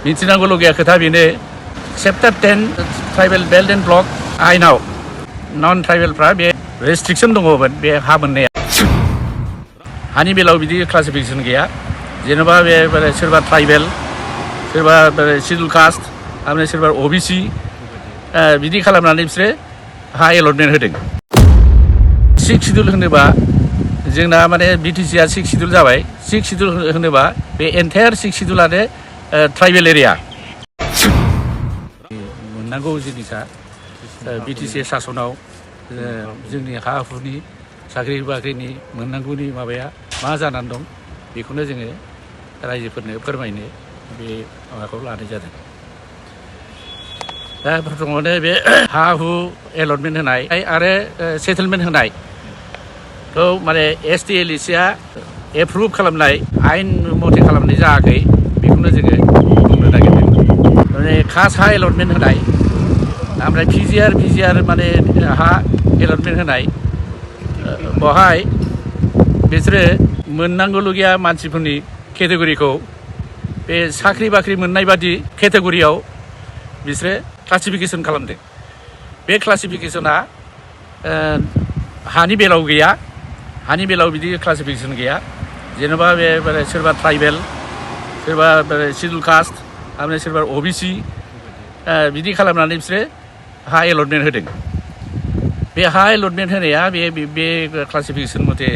मिथिनांगौलगिया खोथा बेनो chapter 10 tribal belt and block आइनाव नन ट्राइबेलफ्रा बे रेस्ट्रिक्शन दङमोन बे हा मोननाया हानि बेलायाव बिदि क्लासिफिकेशन गैया जेनेबा बे सोरबा ट्राइबेल सोरबा शिड्यूल कास्ट आरो सोरबा ओबीसी बिदि खालामनानै बिसोरो हा एलटमेन्ट होदों 6 शिड्यूल होनोबा जोंना माने बिटिसिआ 6 शिड्यूल जाबाय 6 शिड्यूल होनोबा बे एन्टायार 6 शिड्यूलानो ट्राइबेल एरिया मोननांगौ जिनिसा बिटिसि शासनाव जोंनि हा हुनि साख्रि बाख्रिनि मोननांगौनि माबाया मा जानानै दं बेखौनो जोङो रायजोफोरनो फोरमायनो बे माबाखौ लानाय जादों दा प्रथमावनो बे हा हु एलटमेन्ट होनाय आरो सेटेलमेन्ट होनायखौ माने एसटि एलइसिआ एप्रुभ खालामनाय आइन मथे खालामनाय जायाखै बेखौनो जोङो बुंनो नागिरदों माने खास हा एलटमेन्ट होनाय ओमफ्राय पिजिआर माने हा एलटमेन्ट होनाय बेवहाय बिसोरो मोननांगौलगिया मानसिफोरनि केटेगरिखौ बे साख्रि बाख्रि मोननाय बादि केटेगरियाव बिसोरो क्लासिफिकेशन खालामदों बे क्लासिफिकेशना हानि बेलायाव गैया हानि बेलायाव बिदि क्लासिफिकेशन गैया जेनेबा बे सोरबा ट्राइबेल सोरबा शिड्यूल कास्ट आरो सोरबा ओबीसी बिदि खालामनानै बिसोरो हा एलटमेन्ट होदों बे हा एलटमेन्ट होनाया बे क्लासिफिकेशन मथे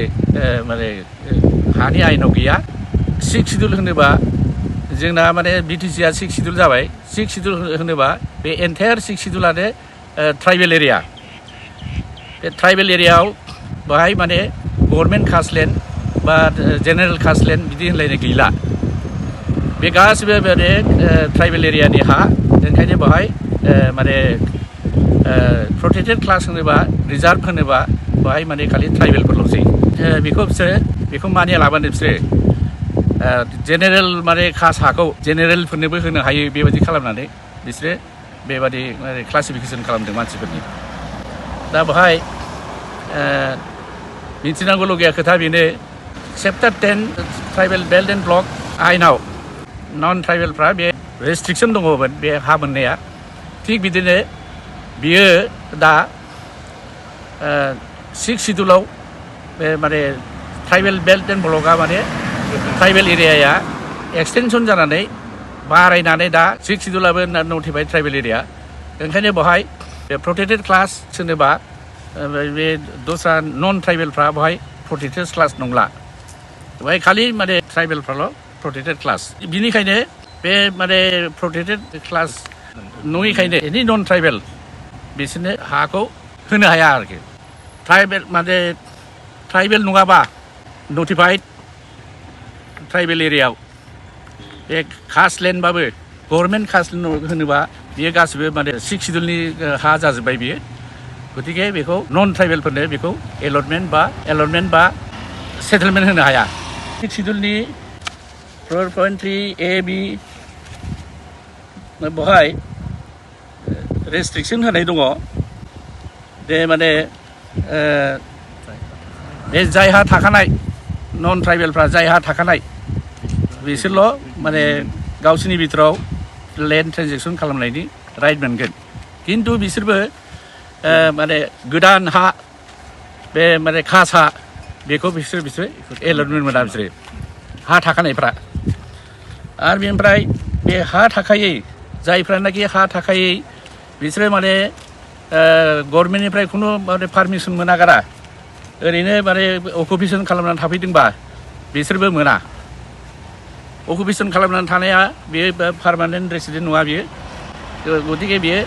माने हानि आइनाव गैया 6 शिड्यूल होनोबा जोंना माने बिटिसिआ 6 शिड्यूल जाबाय 6 शिड्यूल होनोबा बे एन्टायार 6 शिड्यूलानो ट्राइबेल एरिया बे ट्राइबेल एरियायाव बेहाय माने गभर्नमेन्ट कास्टलेन्ड बा जेनेरेल कास्टलेन्ड बिदि होनलायनाय गैला बे गासिबो माने ट्राइबेल एरियानि हा ओंखायनो बेहाय माने प्रोटेक्टेड क्लास होनोबा रिजार्भ होनोबा बेहाय माने खालि ट्राइबेलफोरल'सै बेखौ बिसोरो बेखौ मानिया लाबानो बिसोरो जेनेरेल माने कास्ट हाखौ जेनेरेलफोरनोबो होनो हायो बेबायदि खालामनानै बिसोरो बेबादि क्लासिफिकेशन खालामदों मानसिफोरनि दा बेहाय मिथिनांगौलगिया खोथा बेनो chapter 10 tribal belt and block आइनाव नन ट्राइबेलफ्रा बे रेस्ट्रिक्शन दङमोन बे हा मोननाया थिग बिदिनो बियो दा 6 शिड्यूलाव बे माने ट्राइबेल बेल्ट एंड ब्लकआ माने ट्राइबेल एरियाया एक्सटेनसन जानानै बारायनानै दा 6 शिड्यूलाबो नटिफाइड ट्राइबेल एरिया ओंखायनो बेवहाय बे प्रोटेक्टेड क्लास होनोबा बे दस्रा नन ट्राइबेलफ्रा बेवहाय प्रोटेक्टेड क्लास नंला बेवहाय खालि माने ट्राइबेलफ्राल' प्रोटेक्टेड क्लास बिनिखायनो बे माने प्रोटेक्टेड क्लास नङिखायनो एनि नन ट्राइबेल बिसोरनो हाखौ होनो हाया आरोखि ट्राइबेल माने ट्राइबेल नङाबा नटिफाइड ट्राइबेल एरियायाव बे कास्टलेन्डबाबो गभर्नमेन्ट कास्टलेन्ड होनोबा बियो गासिबो माने 6 शिड्यूलनि हा जाजोब्बाय बियो गतिके बेखौ नन ट्राइबेलफोरनो बेखौ एलटमेन्ट बा सेटेलमेन्ट होनो हाया 6 शिड्यूलनि 4.3 ए बि बेवहाय रेस्ट्रिक्शन होनाय दङ बे माने बे जायहा थाखानाय नन ट्राइबेलफ्रा जायहा थाखानाय बिसोरल' माने गावसोरनि बिथोराव लेन्ड ट्रेन्जेक्सन खालामनायनि राइट मोनगोन खिन्थु बिसोरबो माने गोदान हा बे माने खास हा बेखौ बिसोर एलटमेन्ट मोना बिसोरो हा थाखानायफ्रा आरो बेनिफ्राय बे हा थाखायै जायफ्रानाखि हा थाखायै बिसोरो माने गभर्नमेन्टनिफ्राय खुनु माने पारमिसन मोनागारा ओरैनो माने अकुपेसन खालामनानै थाफैदोंबा बिसोरबो मोना अकुपेसन खालामनानै थानाया बेयो पार्मानेन्ट रेसिडेन्ट नङा बियो गतिके बियो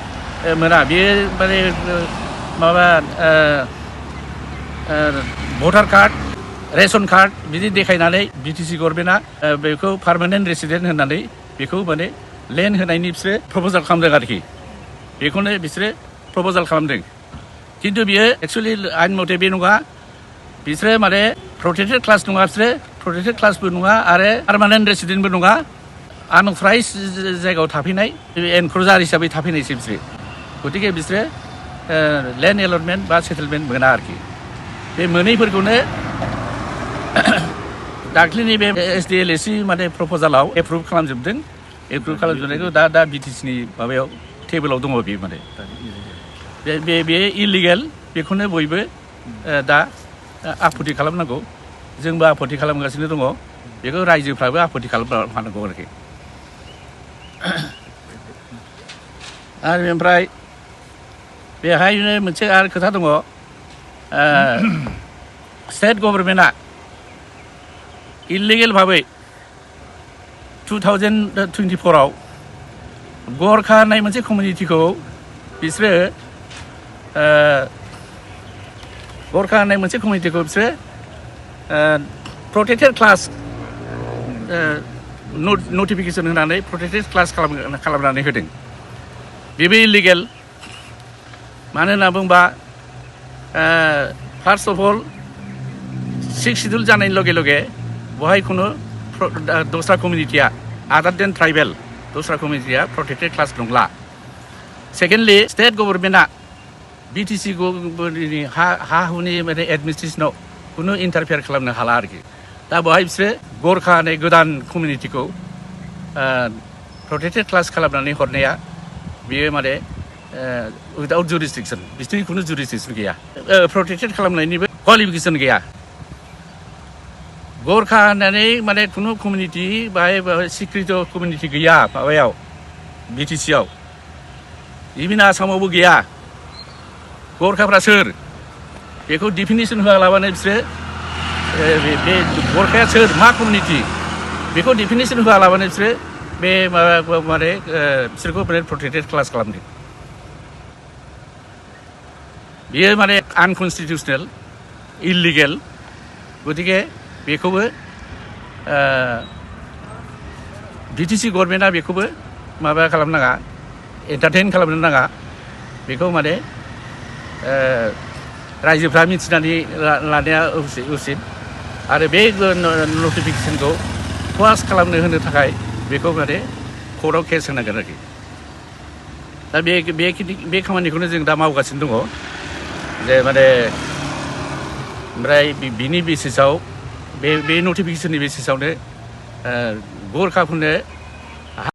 मोना बियो माने माबा भटार कार्ड रेशन कार्ड बिदि देखायनानै बिटिसि गभर्नमेन्टआ बेखौ पार्मानेन्ट रेसिडेन्ट होननानै बेखौ माने लेन्ड होनायनि बिसोरो प्रप'जाल खालामदों आरोखि बेखौनो बिसोरो प्रप'जाल खालामदों खिन्थु बियो एक्सुवेलि आइन मथे बे नङा बिसोरो माने प्रोटेक्टेड क्लास नङा बिसोरो प्रोटेक्टेड क्लासबो नङा आरो पार्मानेन्ट रेसिडेन्टबो नङा आनअथराइज जायगायाव थाफैनाय एनक्ल'जार हिसाबै थाफैनायसो बिसोरो गतिके बिसोरो लेन्ड एलटमेन्ट बा सेटेलमेन्ट मोना आरोखि बे मोनैफोरखौनो दाख्लैनि बे SDLSC माने प्रप'जालाव एप्रुभ खालामजोबदों एप्रुभ खालामजोबनायखौ दा BTCनि माबायाव टेबोलाव दङ बे माने बे इलिगेल बेखौनो बयबो दा आपत्ति खालामनांगौ जोंबो आपत्ति खालामगासिनो दङ बेखौ रायजोफ्राबो आपत्ति खालामफानांगौ आरोखि आरो ओमफ्राय बेहायनो मोनसे आरो खोथा दङ स्टेट गभर्नमेन्टआ इलिगेल भाबै 2024आव गरखा होननाय मोनसे कमिउनिटिखौ बिसोरो गरखा होननाय मोनसे कमिउनिटिखौ बिसोरो प्रोटेक्टेड क्लास नटिफिकेसन होनानै प्रोटेक्टेड क्लास खालामनानै होदों बेबो इलिगेल मानो होनना बुंबा फार्स्ट अफ अल 6 शिड्युल जानायनि लगे लगे बहाय खुनु दस्रा कमिउनिटिया आदार देन ट्राइबेल दस्रा कमिउनिटिया प्रोटेक्टेड क्लास नंला सेकेन्डलि स्टेट गभर्नमेन्टआ BTC गभर्नमेन्टनि हा हुनि माने एडमिनिस्ट्रेसनाव खुनु इन्टारफेयार खालामनो हाला आरोखि दा बेवहाय बिसोरो गरखा होननाय गोदान कमिउनिटिखौ प्रोटेक्टेड क्लास खालामनानै हरनाया बेयो माने उइदाउट जुरिसडिक्सन बिसोरनि खुनु जुरिसडिक्सन गैया प्रोटेक्टेड खालामनायनिबो क्वालिफिकेसन गैया गरखा होननानै माने खुनु कमिउनिटि बाहाय सिक्रिट कमिउनिटि गैया माबायाव BTCआव इभिन आसामावबो गैया गरखाफ्रा सोर बेखौ डिफिनिसन होआलाबानो बिसोरो बे गरखाया सोर मा कमिउनिटि बेखौ डिफिनिसन होआलाबानो बिसोरो बे माबा माने बिसोरखौ माने प्रोटेक्टेड क्लास खालामदों बेयो माने आनकनस्टिटिउसनेल इलिगेल गतिके बेखौबो BTC गभर्नमेन्टआ बेखौबो माबा खालामनाङा एन्टारटेन खालामनो नाङा बेखौ माने रायजोफ्रा मिथिनानै लानाया उचित आरो बे नटिफिकेसनखौ पास खालामनो होनो थाखाय बेखौ माने कर्टआव केस होनांगोन आरोखि दा बे खामानिखौनो जों दा मावगासिनो दङ जे माने ओमफ्राय बिनि बेसिसाव बे नटिफिकेसननि बेसिसावनो गरखाफोरनो